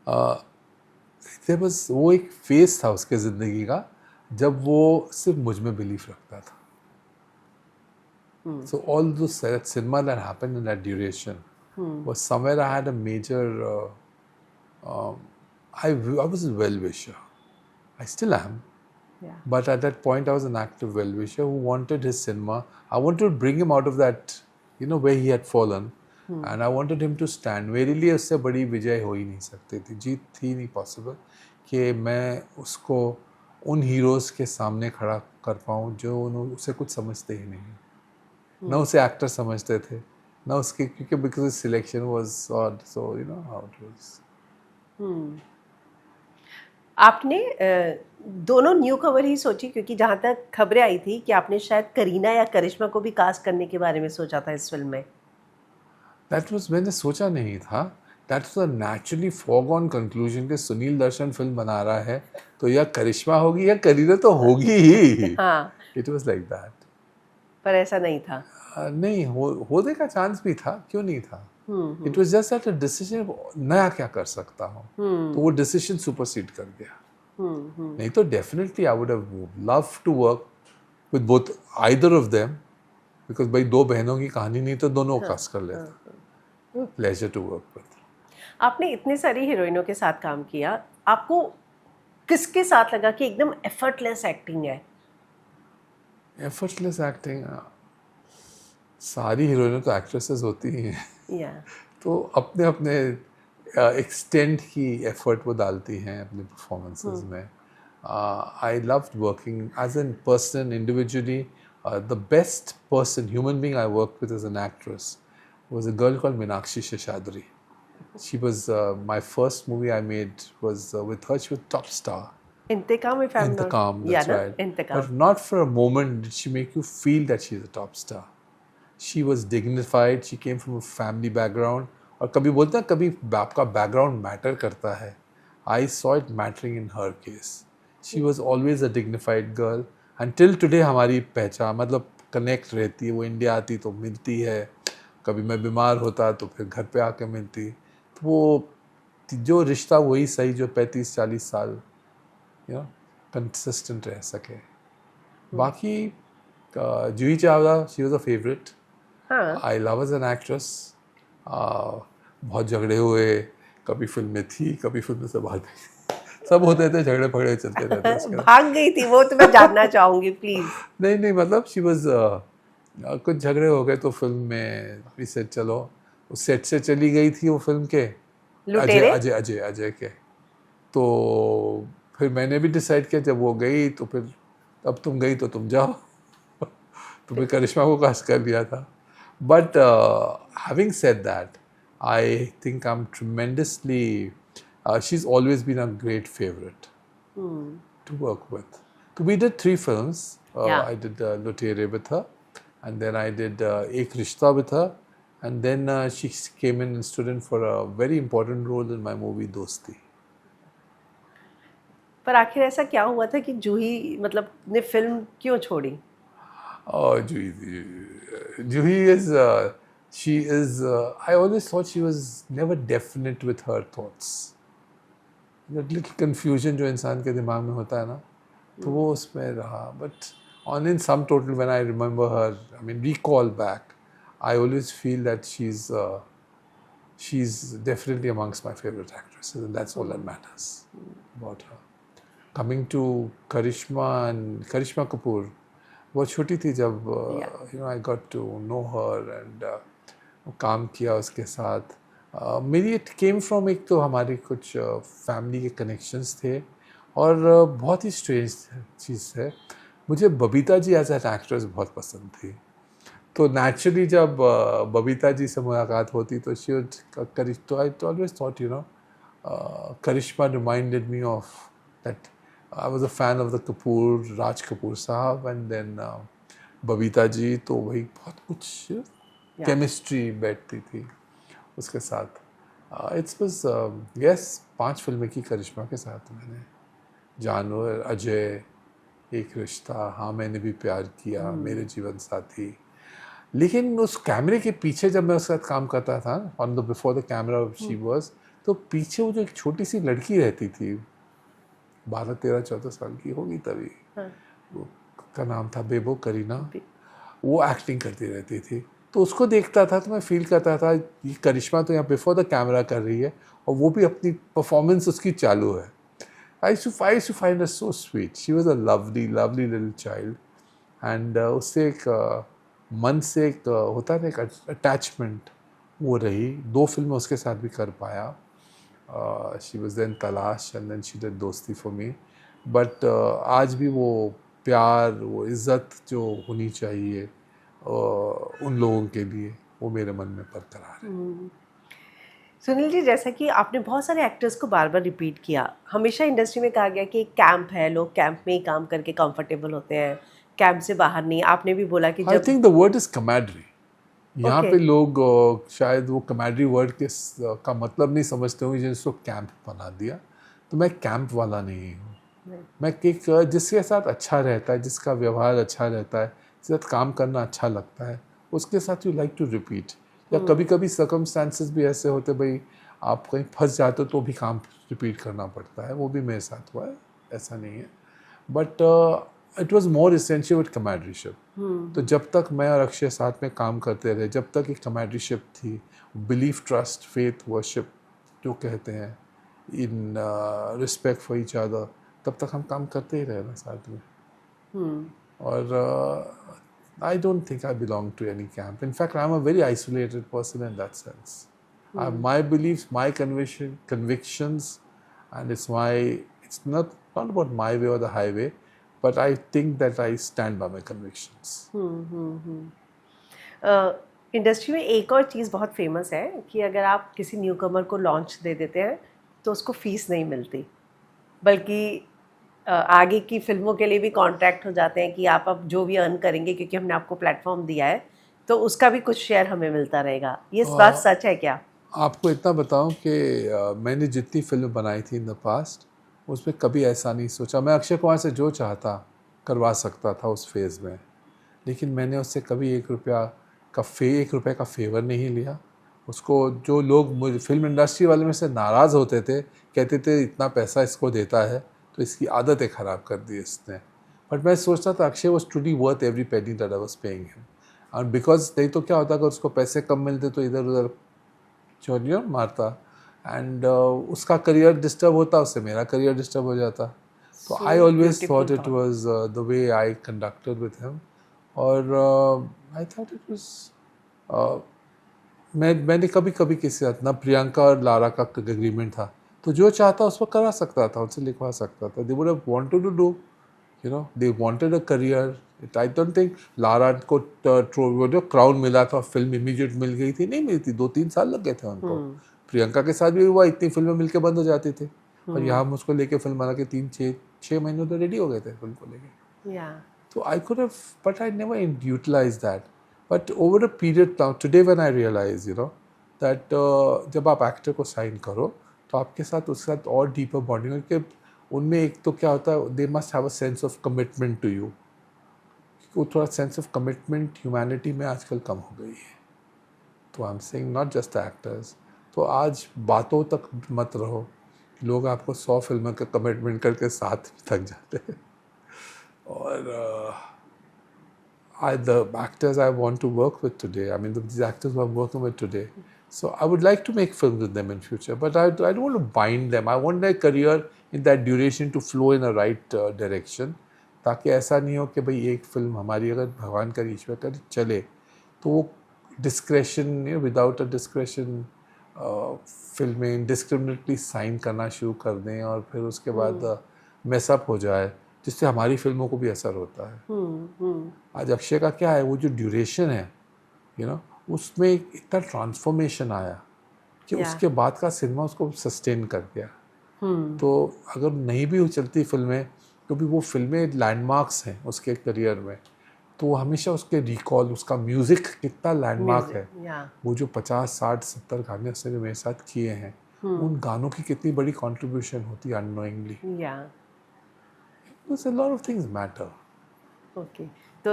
देयर वाज, वो एक फेज था उसके ज़िंदगी का जब वो सिर्फ मुझ में बिलीव रखता था। So all those that cinema that happened in that duration was somewhere I had a major. I was a well-wisher. I still am. Yeah. But at that point, I was an active well-wisher who wanted his cinema. I wanted to bring him out of that, where he had fallen. And I wanted him to stand. मेरे लिए उससे बड़ी विजय हो ही नहीं सकती थी, जीत थी नहीं पॉसिबल कि मैं उसको उन हीरोज़ के सामने खड़ा कर पाऊँ जो उसे कुछ समझते ही नहीं, ना उसे एक्टर समझते थे, ना उसके, क्योंकि because selection was odd, so you know how it was. आपने दोनों न्यू कवर ही सोची, क्योंकि जहाँ तक खबरें आई थी कि आपने शायद करीना या करिश्मा को भी कास्ट करने के बारे में सोचा था इस फिल्म में। दैट वाज, मैंने सोचा नहीं था, that was a naturally foregone conclusion कि सुनील दर्शन फिल्म बना रहा है तो या करिश्मा होगी या करीना तो होगी ही। हाँ, इट वाज लाइक दैट। पर ऐसा नहीं था। नहीं, होने का चांस भी था, क्यों नहीं था। It was just that a decision, नया क्या कर सकता हूँ, तो वो डिसीजन सुपरसीड कर गया। नहीं तो definitely I would have love to work with both either of them, because भाई दो बहनों की कहानी नहीं तो दोनों कास्ट कर लेते। Pleasure to work with. आपने इतने सारी हीरोइनों के साथ काम किया, आपको किसके साथ लगा कि एकदम एफर्टलेस एक्टिंग है? एफर्टलेस एक्टिंग, सारी हीरोइनें तो एक्ट्रेसेस होती ही हैं, या तो अपने अपने एक्सटेंट की एफर्ट वो डालती हैं अपने परफॉर्मेंसेस में। I loved working as an person individually. The best person, human being I work with as an actress was a girl called Meenakshi Sheshadri. She was my first movie I made was with her. She was top star. Inteqam, if I'm not, Intakam, या that's ना, right. Inteqam. But not for a moment did she make you feel that she's a top star. She was dignified. She came from a family background. और कभी बोलते हैं कभी आपका background matter करता है. I saw it mattering in her case. She was always a dignified girl. Until today हमारी पहचान मतलब कनेक्ट रहती है. वो इंडिया आती तो मिलती है. कभी मैं बीमार होता तो फिर घर पे आके मिलती. तो वो जो रिश्ता वही सही जो 35-40 साल कंसिस्टेंट रह सके. बाकी Juhi Chawla, she was a favourite. I love as an actress. बहुत झगड़े हुए, कभी फिल्म में थी, कभी फिल्म से बाहर गई. सब होते थे, झगड़े फगड़े चलते रहते उसके. भाग गई थी वो, तो मैं जानना चाहूंगी प्लीज। नहीं मतलब शी वाज, कुछ झगड़े हो गए तो फिल्म में भी सेट, चलो उस सेट से चली गई थी वो फिल्म के लुटेरे? अजय के. तो फिर मैंने भी डिसाइड किया जब वो गई तो फिर अब तुम गई तो तुम जाओ. तो फिर करिश्मा को कास्ट कर दिया था. But having said that, I think I am tremendously, she is always been a great favourite to work with. So we did 3 films. Yeah. I did Lutere with her, and then I did Ek Rishta with her, and then she came in and stood in for a very important role in my movie Dosti. पर आखिर ऐसा क्या हुआ था कि जूही मतलब ने film क्यों छोड़ी? Oh, Juhi is, she is, I always thought she was never definite with her thoughts. That little confusion जो इंसान के दिमाग में होता है ना, तो वो उसमें रहा. But on in sum total, when I remember her, I mean, recall back, I always feel that she's definitely amongst my favorite actresses, and that's all that matters about her. Coming to Karishma Kapoor, बहुत छोटी थी जब I got to know her and काम किया उसके साथ. मेरी it came from, एक तो हमारे कुछ फैमिली के कनेक्शंस थे, और बहुत ही स्ट्रेंज चीज़ है, मुझे Babita ji as an actress बहुत पसंद थी. तो नेचुरली जब बबीता जी से मुलाकात होती तो शी तो I always thought Karisma reminded me of that. I was a fan of the Kapoor, Raj Kapoor साहब, एंड देन बबीता जी. तो वही बहुत कुछ केमिस्ट्री बैठती थी उसके साथ. इट्स बस यस, 5 फिल्में की करिश्मा के साथ मैंने. जानवर, अजय, एक रिश्ता, हाँ मैंने भी प्यार किया, मेरे जीवन साथी. लेकिन उस कैमरे के पीछे जब मैं उसके साथ काम करता था on the before the camera she was, तो पीछे वो जो एक छोटी सी लड़की रहती थी, 12-13-14 साल की होगी तभी, हाँ, वो का नाम था बेबो करीना, बे- वो एक्टिंग करती रहती थी। तो उसको देखता था तो मैं फील करता था ये करिश्मा तो यहाँ बिफोर द कैमरा कर रही है और वो भी अपनी परफॉर्मेंस उसकी चालू है। I used to find her so sweet. She was a lovely, lovely little child. And उससे एक मन से एक होता है ना एक अटैचमेंट वो रही। 2 फिल्में उसके साथ भी कर पाया। शी वॉज देन तलाश एंड देन शी डिड दोस्ती फॉर मी। बट आज भी वो प्यार, वो इज़्ज़त जो होनी चाहिए उन लोगों के लिए, वो मेरे मन में बरकरार है। सुनील जी, जैसा कि आपने बहुत सारे एक्टर्स को बार बार रिपीट किया, हमेशा इंडस्ट्री में कहा गया कि एक कैंप है, लोग कैंप में ही काम करके कंफर्टेबल होते हैं, कैंप से बाहर नहीं। आपने भी बोला कि आई जब थिंक द वर्ड इज़ कमेड्री। यहाँ ओके पे लोग शायद वो कमेड्री वर्ड के का मतलब नहीं समझते होंगे जिसको कैंप बना दिया। तो मैं कैंप वाला नहीं हूँ। मैं एक जिसके साथ अच्छा रहता है, जिसका व्यवहार अच्छा रहता है, जिसके साथ काम करना अच्छा लगता है, उसके साथ यू लाइक टू रिपीट। या कभी कभी सर्कमस्टांसेस भी ऐसे होते, भाई आप कहीं फंस जाते हो तो भी काम रिपीट करना पड़ता है, वो भी मेरे साथ हुआ है, ऐसा नहीं है। But it was more essential with comradeship. तो जब तक मैं और अक्षय साथ में काम करते रहे, जब तक एक कमेड्रीशिप थी, बिलीफ, ट्रस्ट, फेथ, वर्शिप जो कहते हैं, in respect for each other, तब तक हम काम करते ही रहे ना साथ में। और I don't think I belong to any camp. In fact I am a very isolated person in that sense. My beliefs, my convictions, and it's not about my way or the highway, but I think that I stand by my convictions. Industry में एक और चीज़ बहुत famous है कि अगर आप किसी new कमर को लॉन्च दे देते हैं तो उसको फीस नहीं मिलती, बल्कि आगे की फिल्मों के लिए भी कॉन्ट्रैक्ट हो जाते हैं कि आप अब जो भी अर्न करेंगे क्योंकि हमने आपको प्लेटफॉर्म दिया है तो उसका भी कुछ शेयर हमें मिलता रहेगा। ये बात सच है क्या? आपको इतना बताऊं कि मैंने जितनी फिल्म बनाई थी इन द पास्ट, उसमें कभी ऐसा नहीं सोचा। मैं अक्षय कुमार से जो चाहता करवा सकता था उस फेज़ में, लेकिन मैंने उससे कभी 1 रुपये का फेवर नहीं लिया। उसको जो लोग मुझे फिल्म इंडस्ट्री वाले में से नाराज़ होते थे, कहते थे इतना पैसा इसको देता है तो इसकी आदतें ख़राब कर दी इसने। बट मैं सोचता था Akshay was truly worth every penny that I was paying him. और बिकॉज नहीं तो क्या होता, अगर उसको पैसे कम मिलते तो इधर उधर चोरियों मारता एंड उसका करियर डिस्टर्ब होता, उससे मेरा करियर डिस्टर्ब हो जाता। तो I always thought it was the way I conducted with him. और आई थॉट इट वाज, मैंने कभी कभी किसी साथ ना, प्रियंका और लारा का एग्रीमेंट था, तो जो चाहता उस पर करा सकता था, उनसे लिखवा सकता था। They would have wanted to do, they wanted a career. I don't think Lara को वो जो क्राउन मिला था, फिल्म इमीडिएट मिल गई थी, नहीं मिली थी, 2-3 साल लग गए थे उनको। प्रियंका के साथ भी हुआ, इतनी फिल्में मिलके बंद हो जाती थी। और यहाँ हम उसको लेके फिल्म बना के 3-6 महीनों तो रेडी हो गए थे फिल्म को लेके। तो I could have, but I never utilized that. But over a period now, today when I realize, that जब आप एक्टर को साइन करो तो आपके साथ उसके साथ और डीपर बॉन्डिंग है कि उनमें एक तो क्या होता है, they must have a sense of commitment to you. वो थोड़ा सेंस ऑफ कमिटमेंट ह्यूमैनिटी में आजकल कम हो गई है। तो I am saying not just actors. तो आज बातों तक मत रहो, लोग आपको 100 फिल्मों का कमिटमेंट करके साथ थक जाते हैं। और the actors I want to work with today, I mean these actors who I'm working with today, so I would like to make films with them in future, but I don't want to bind them. I want their career in that duration to flow in a right direction, ताकि ऐसा नहीं हो कि भाई एक film हमारी अगर भगवान का ईश्वर कर चले तो वो डिस्क्रेशन, विदाउट अ डिस्क्रेशन फिल्में इंडिस्क्रिमिनेटली साइन करना शुरू कर दें और फिर उसके बाद मेसअप हो जाए, जिससे हमारी फिल्मों को भी असर होता है। आज अक्षय का क्या है, वो जो ड्यूरेशन है, उसमें इतना ट्रांसफॉर्मेशन आया कि उसके बाद का सिनेमा उसको सस्टेन कर गया। तो अगर नहीं भी चलती फिल्में, तो भी वो फिल्में लैंडमार्क्स हैं उसके करियर में, तो वो हमेशा उसके रिकॉल, उसका म्यूज़िक कितना लैंडमार्क है। वो जो 50, 60, 70 गाने उसने जो मेरे साथ किए हैं, उन गानों की कितनी बड़ी कंट्रीब्यूशन होती है unknowingly. There's a lot of things matter. Okay. तो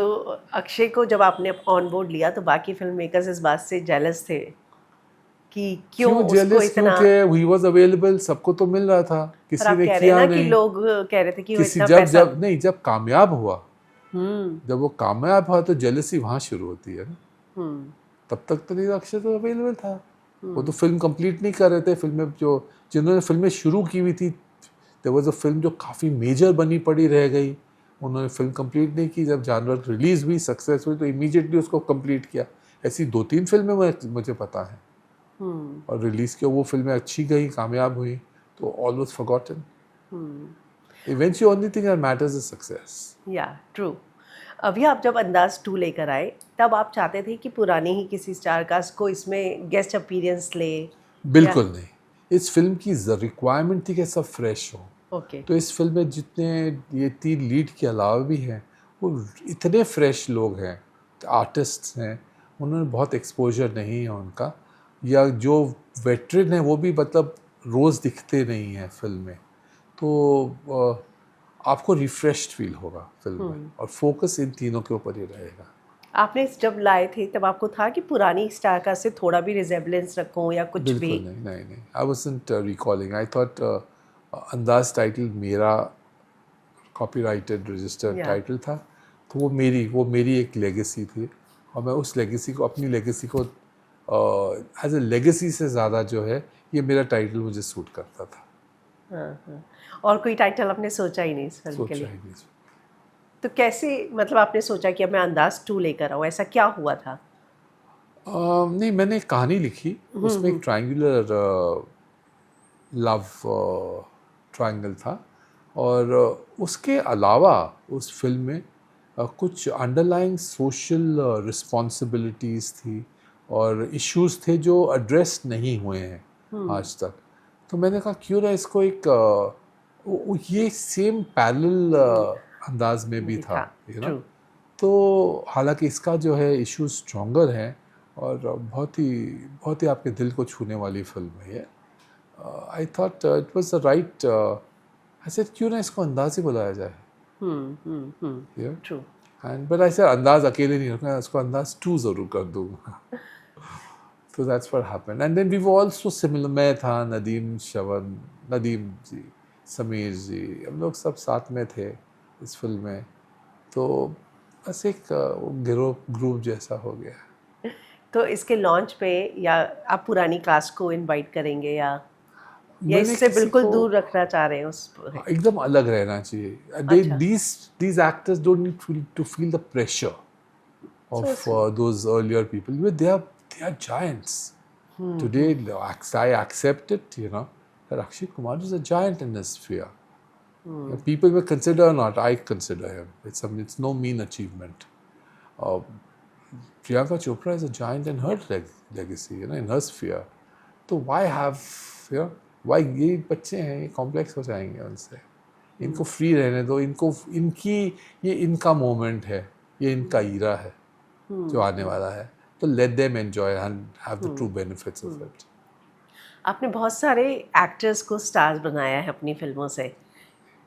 अक्षय को जब आपने ऑन बोर्ड लिया तो बाकी फिल्म मेकर्स इस बात से जेलस थे कि क्यों क्यों उसको जेलस क्यों इतना। थे? ही वॉज अवेलेबल, सबको तो मिल रहा था, पर किसी आप ने कह रहे हैं किया ना कि नहीं। लोग कह रहे थे कि वो किसी इतना जब पैसा। जब नहीं, जब कामयाब हुआ, हम्म। जब वो कामयाब हुआ तो जेलसी वहां शुरू होती है ना। हम्म। तब तक तो नहीं, अक्षय तो अवेलेबल था। वो तो हम्म। फिल्म कंप्लीट नहीं कर रहे थे। फिल्में जो जिन्होंने फिल्में शुरू की हुई थी, देयर वाज अ फिल्म जो काफ़ी मेजर बनी पड़ी रह गई, उन्होंने फिल्म कंप्लीट नहीं की। जब जानवर रिलीज हुई, सक्सेस हुई, तो इमीडिएटली उसको कंप्लीट किया। ऐसी 2-3 फिल्में मुझे पता है, हम्म। और रिलीज़ किया, वो फिल्में अच्छी गई, कामयाब हुई, तो all was forgotten. Hmm. Eventually only thing that matters is success. या ट्रू। अभी आप जब अंदाज 2 लेकर आए तब आप चाहते थे कि पुराने ही किसी स्टार कास्ट को इसमें गेस्ट अपीयरेंस ले, या? बिल्कुल नहीं। इस फिल्म की रिक्वायरमेंट थी कि सब फ्रेश हो। ओके। तो इस फिल्म में जितने ये 3 लीड के अलावा भी हैं, वो इतने फ्रेश लोग हैं, आर्टिस्ट हैं, उन्होंने बहुत एक्सपोजर नहीं है उनका, या जो वेटरन है वो भी मतलब रोज़ दिखते नहीं हैं फिल्म में। तो आपको रिफ्रेश्ड फील होगा फिल्म में, और फोकस इन तीनों के ऊपर ही रहेगा। आपने जब लाए थे तब आपको था कि पुरानी स्टार कास्ट से थोड़ा भी रिजेम्बलेंस रखूं या कुछ भी? बिल्कुल नहीं, नहीं, नहीं। I wasn't recalling, I thought अंदाज टाइटल मेरा कॉपीराइटेड रजिस्टर्ड या। टाइटल था, तो वो मेरी एक लेगेसी थी, और मैं उस लेगेसी को, अपनी लेगेसी को एज ए लेगेसी से ज़्यादा जो है, ये मेरा टाइटल मुझे सूट करता था। हाँ, हाँ। और कोई टाइटल आपने सोचा ही नहीं इस फिल्म के सोचा लिए? ही नहीं। तो कैसे, मतलब आपने सोचा कि अब मैं अंदाज 2 लेकर आऊँ, ऐसा क्या हुआ था? नहीं, मैंने एक कहानी लिखी, उसमें एक ट्रायंगुलर लव ट्रायंगल था, और उसके अलावा उस फिल्म में कुछ अंडरलाइंग सोशल रिस्पॉन्सिबिलिटीज़ थी, और इश्यूज थे जो एड्रेस नहीं हुए हैं आज तक। तो मैंने कहा क्यों ना इसको एक ये सेम पैरेलल अंदाज में भी था, ट्रू। तो हालांकि इसका जो है इशू स्ट्रॉन्गर है, और बहुत ही आपके दिल को छूने वाली फिल्म है ये। आई thought it was the right, I said क्यों ना इसको अंदाज ही बुलाया जाए। True. And but I said अंदाज अकेले नहीं रखना, इसको अंदाज 2 ज़रूर कर दूंगा। तो that's what happened, and then we were also similar. मैं था, नदीम श्रवण, नदीम जी, समीर जी, हम लोग सब साथ में थे इस फिल्म में। तो बस एक गिरोह ग्रुप जैसा हो गया। तो इसके लॉन्च पे या आप पुरानी कास्ट को इनवाइट करेंगे, या मैंने इससे किसी बिल्कुल को दूर रखना चाह रहे हैं उस? एकदम अलग रहना चाहिए। अच्छा। These actors don't need to feel the pressure So of sweet. those earlier people. They are giants. Today, I accept it, that Akshay Kumar is a giant in his sphere. People may consider or not, I consider him. It's no mean achievement. Uh, Priyanka Chopra is a giant in her legacy, in her sphere. तो why have, why ये बच्चे हैं, ये complex हो जाएंगे उनसे। इनको free रहने दो, ये इनका मोमेंट है, ये इनका ईरा है जो आने वाला है, तो let them enjoy and have the true benefits of it. आपने बहुत सारे एक्टर्स को स्टार्स बनाया है अपनी फिल्मों से।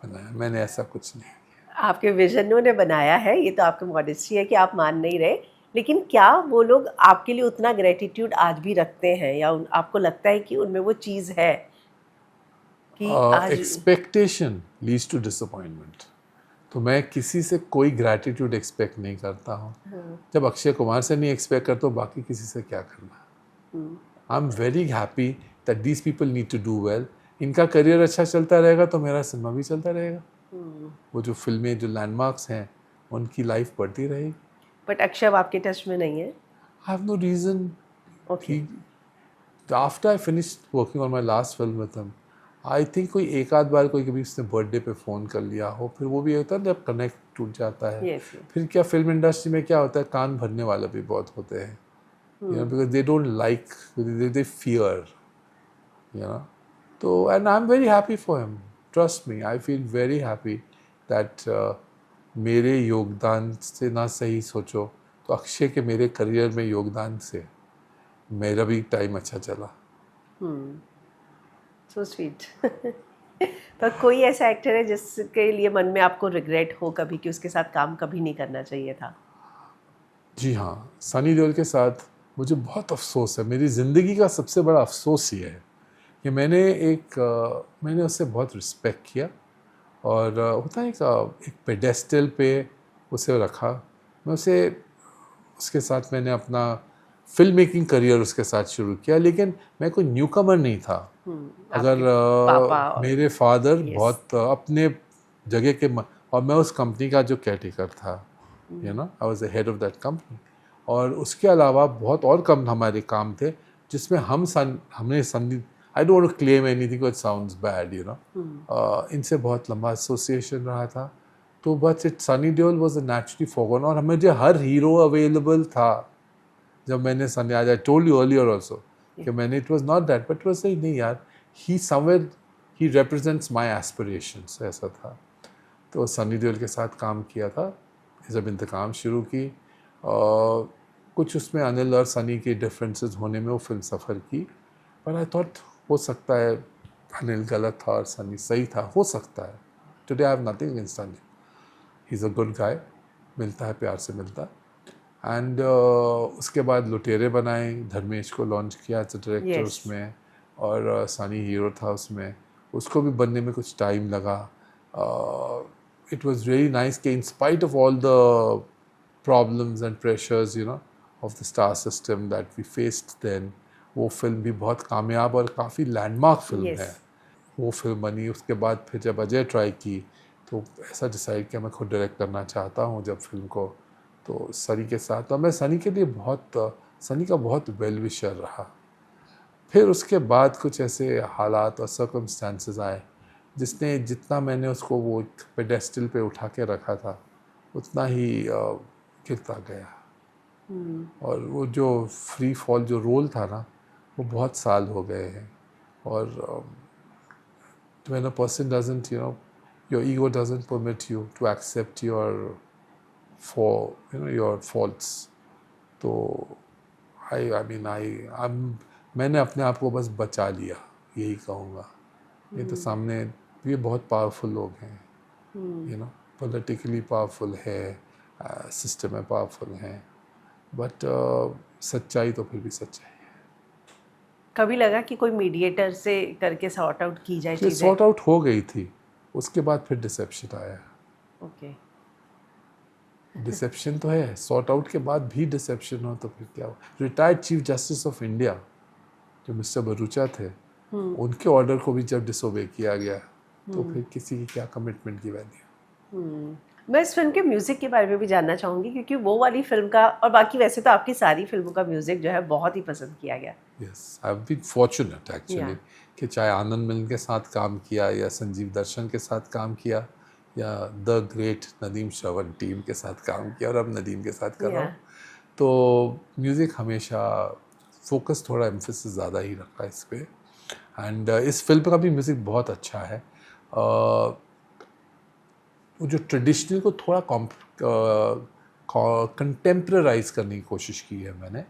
मैंने ऐसा कुछ नहीं। आपके विजनों ने बनाया है, ये तो आपकी मॉडेस्टी है कि आप मान नहीं रहे, लेकिन क्या वो लोग आपके लिए उतना ग्रेटिट्यूड आज भी रखते हैं, या आपको लगता है कि उनमें वो चीज़ है कि आज? Expectation leads to disappointment. तो मैं किसी से कोई ग्रैटिट्यूड एक्सपेक्ट नहीं करता हूँ। जब अक्षय कुमार से नहीं एक्सपेक्ट करता तो बाकी किसी से क्या करना। I am very happy that these people need to do well. इनका करियर अच्छा चलता रहेगा तो मेरा सिनेमा भी चलता रहेगा। वो जो फिल्में, जो लैंडमार्क्स हैं, उनकी लाइफ बढ़ती रहेगी। बट अक्षय अब आपके टच में नहीं है? I have no reason. Okay. After I finished working on my last film with him, I think कोई एक आध बार कोई कभी उसने बर्थडे पे फ़ोन कर लिया हो, फिर वो भी होता है जब कनेक्ट टूट जाता है। Yes, yes. फिर क्या फिल्म इंडस्ट्री में क्या होता है, कान भरने वाले भी बहुत होते हैं, because they don't like, they fear, तो and I am very happy for him, trust me, I feel very happy that मेरे योगदान से ना सही सोचो तो अक्षय के मेरे करियर में योगदान से मेरा भी टाइम अच्छा चला। So sweet. तो कोई ऐसा एक्टर है जिसके लिए मन में आपको रिग्रेट हो कभी कि उसके साथ काम कभी नहीं करना चाहिए था? जी हाँ, सनी देओल के साथ मुझे बहुत अफ़सोस है। मेरी ज़िंदगी का सबसे बड़ा अफ़सोस ये है कि मैंने उससे बहुत रिस्पेक्ट किया और होता है एक पेडेस्टल पे उसे रखा। मैं उसके साथ मैंने अपना फ़िल्म मेकिंग करियर उसके साथ शुरू किया, लेकिन मैं कोई न्यूकमर नहीं था। अगर आपके पापा और मेरे फादर यस। बहुत अपने जगह के और मैं उस कंपनी का जो केयरटेकर था, you know, I was the head of that company. और उसके अलावा बहुत और कम हमारे काम थे जिसमें हमने Sandeep, I don't want to claim anything, it sounds bad, you know, इनसे बहुत लंबा एसोसिएशन रहा था। तो बस it Sunny Deol was a naturally forgone, और मुझे हर हीरो अवेलेबल था। जब मैंने सनी, आज I told you earlier also कि मैंने, it was not that, but was नहीं यार, he somewhere he represents my aspirations, ऐसा था। तो सनी देओल के साथ काम किया था, जब इंतकाम शुरू की, कुछ उसमें अनिल और सनी के डिफरेंसेस होने में वो फिल्म सफ़र की, पर आई थॉट हो सकता है अनिल गलत था और सनी सही था, हो सकता है। Today I have nothing against Sunny, he is a good guy, मिलता है प्यार से मिलता है। एंड उसके बाद लुटेरे बनाए, धर्मेश को लॉन्च किया एज अ डायरेक्टर यस। उसमें, और सनी हीरो था उसमें। उसको भी बनने में कुछ टाइम लगा। इट वाज रियली नाइस कि in spite of all the problems and pressures, you know, of the star system that we faced then, वो फिल्म भी बहुत कामयाब और काफ़ी लैंडमार्क फिल्म यस। है। वो फिल्म बनी, उसके बाद फिर जब अजय ट्राई की तो ऐसा डिसाइड किया मैं खुद डायरेक्ट करना चाहता हूँ जब फिल्म को, तो सनी के साथ। तो मैं सनी के लिए सनी का बहुत वेल विशर रहा। फिर उसके बाद कुछ ऐसे हालात और सर्कमस्टांसेस आए जिसने, जितना मैंने उसको वो पेडेस्टल पे उठा के रखा था, उतना ही गिरता गया। और वो जो फ्री फॉल जो रोल था ना, वो बहुत साल हो गए हैं। और when a person doesn't, you know, your ego doesn't permit you to accept your faults. तो I mean मैंने अपने आप को बस बचा लिया, यही कहूँगा। ये तो सामने, ये बहुत पावरफुल लोग हैं, यू नो, पॉलिटिकली पावरफुल है, सिस्टम में पावरफुल हैं, बट सच्चाई तो फिर भी सच्चाई है। कभी लगा कि कोई मीडिएटर से करके सॉर्ट आउट की जाए इसलिए चीज़ें? सॉर्ट आउट हो गई थी, उसके बाद फिर डिसेप्शन आया। ओके। डिसेप्शन तो है, सॉर्ट आउट के बाद भी डिसेप्शन हो तो फिर क्या हो। Retired chief justice of India जो मिस्टर भरूचा थे, उनके ऑर्डर को भी जब डिसोबे किया गया, तो फिर किसी की क्या कमिटमेंट की वैल्यू। मैं इस फिल्म के म्यूज़िक के बारे में भी जानना चाहूँगी, क्योंकि वो वाली फिल्म का, और बाकी वैसे तो आपकी सारी फिल्मों का म्यूज़िक जो है बहुत ही पसंद किया गया। Yes, I have been fortunate actually Yeah. कि चाहे आनंद मिलन के साथ काम किया, या संजीव दर्शन के साथ काम किया, या the great Nadeem Shravan team के साथ काम किया, और अब नदीम के साथ कर रहा हूँ। तो म्यूज़िक हमेशा फोकस, थोड़ा एम्फेसिस ज़्यादा ही रखा है इस पर। एंड इस फिल्म का भी म्यूज़िक बहुत अच्छा है। वो जो ट्रेडिशनल को थोड़ा कंटेम्प्रेराइज करने की कोशिश की है मैंने,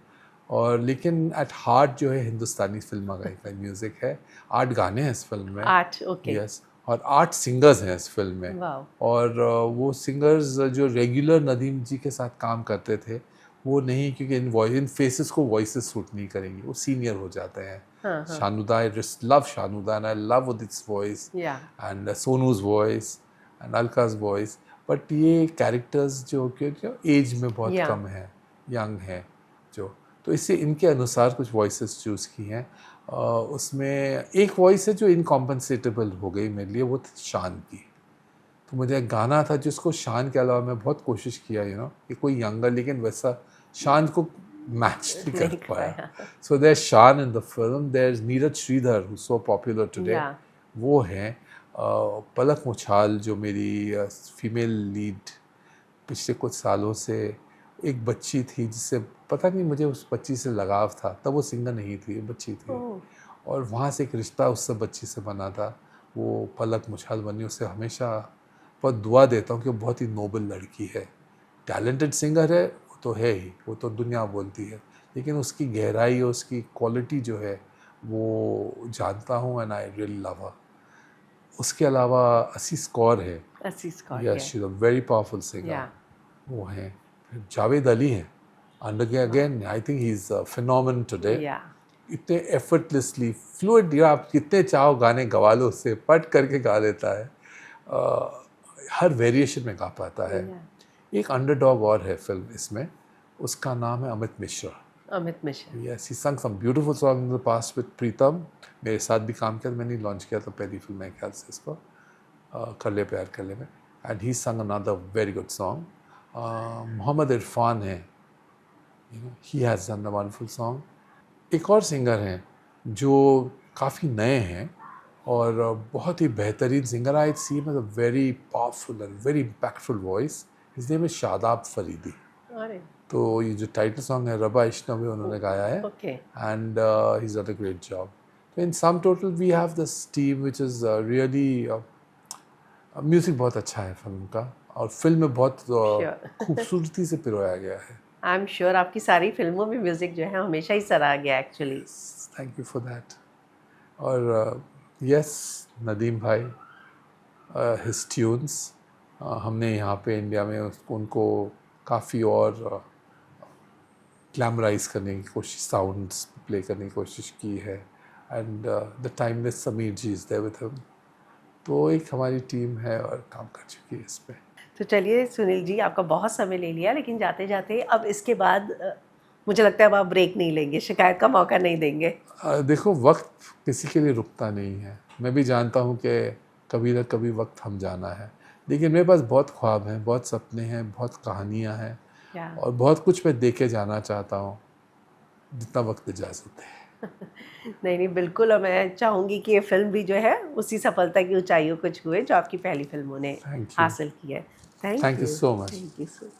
और लेकिन एट हार्ट जो है हिंदुस्तानी फिल्म का म्यूज़िक है। 8 गाने हैं इस फिल्म में। 8, ओके। यस, और 8 सिंगर्स हैं इस फिल्म में। वाओ। और वो सिंगर्स जो रेगुलर नदीम जी के साथ काम करते थे वो नहीं, क्योंकि इन फेसेस को वॉइसेस सूट नहीं करेंगी, वो सीनियर हो जाते हैं। हाँ। Shanuda, I love Shanuda and I love this voice, yeah. And Sonu's voice and Alka's voice. But ये कैरेक्टर्स जो एज में बहुत Yeah. कम है, यंग है जो, तो इससे इनके अनुसार कुछ वॉइसेस चूज़ की हैं। उसमें एक वॉइस है जो इनकॉम्पनसेटेबल हो गई मेरे लिए, वो थी शान की। तो मुझे एक गाना था जिसको शान के अलावा मैं बहुत कोशिश किया, यू नो, कि कोई यंगर, लेकिन वैसा शान को मैच नहीं कर पाया। So there Shaan in the film, there is Neeraj Shridhar who so popular today. Yeah. वो हैं पलक मुछाल जो मेरी फीमेल लीड पिछले कुछ सालों से, एक बच्ची थी जिससे पता नहीं मुझे उस बच्ची से लगाव था, तब वो सिंगर नहीं थी, बच्ची थी। और वहाँ से एक रिश्ता उससे बच्ची से बना था, वो पलक मुछाल बनी। उससे हमेशा बहुत दुआ देता हूँ कि वो बहुत ही नोबल लड़की है, टैलेंटेड सिंगर है, वो तो है ही, वो तो दुनिया बोलती है, लेकिन उसकी गहराई और उसकी क्वालिटी जो है वो जानता हूँ, एंड आई रियली लव हर। उसके अलावा असीस कौर है, असीस कौर या है। She is a very powerful singer, या वो हैं। फिर जावेद अली हैं, and again I think he is a phenomenon today. या इतने एफर्टलेसली फ्लुएंट, या आप कितने चाहो गाने गवा लो, उससे पट करके गा लेता है, हर वेरिएशन में गा पाता है। एक अंडरडॉग और है फिल्म इसमें, उसका नाम है Amit Mishra. Amit Mishra. Yes, he sung some beautiful song in the past with Pritam, मेरे साथ भी काम किया, मैंने लॉन्च किया था पहली फिल्म मेरे ख्याल से इसको, कर ले प्यार कर ले में, and he sung another very good song. Mohammad Irfan है, you know, he has done a wonderful song. एक और सिंगर हैं जो काफ़ी नए हैं और बहुत ही बेहतरीन singer, I see him as a very powerful and very impactful voice. His name is Shadab Faridi. अरे तो ये जो टाइटल सॉन्ग है रबा इश्क में उन्होंने गाया है, okay. And he is done a great job. तो in sum total we have this team which is really, music बहुत अच्छा है फिल्म का, और फिल्म में बहुत खूबसूरती से पिरोया गया है। आई एम श्योर आपकी सारी फिल्मों में म्यूजिक जो है हमेशा ही सराहा गया actually. Thank you for that. और यस, नदीम भाई, हिज ट्यून्स, हमने यहाँ पे इंडिया में उनको काफ़ी और ग्लैमराइज करने की कोशिश, साउंड्स प्ले करने की कोशिश की है, and the timeless Sameer ji is there with him. तो एक हमारी टीम है और काम कर चुकी है इस पर। तो चलिए सुनील जी, आपका बहुत समय ले लिया, लेकिन जाते जाते अब इसके बाद मुझे लगता है अब आप ब्रेक नहीं लेंगे, शिकायत का मौका नहीं देंगे। देखो, वक्त किसी के लिए रुकता नहीं है। मैं भी जानता हूँ कि कभी ना कभी वक्त हम जाना है, लेकिन मेरे पास बहुत ख्वाब हैं, बहुत सपने हैं, बहुत कहानियाँ हैं, और बहुत कुछ मैं देखे जाना चाहता हूँ, जितना वक्त इजाज़त है। नहीं नहीं, बिल्कुल, और मैं चाहूँगी कि ये फिल्म भी जो है उसी सफलता की ऊंचाइयों को छुए जो आपकी पहली फिल्मों ने थैंक यू, हासिल की है। Thank you so much. Thank you so much.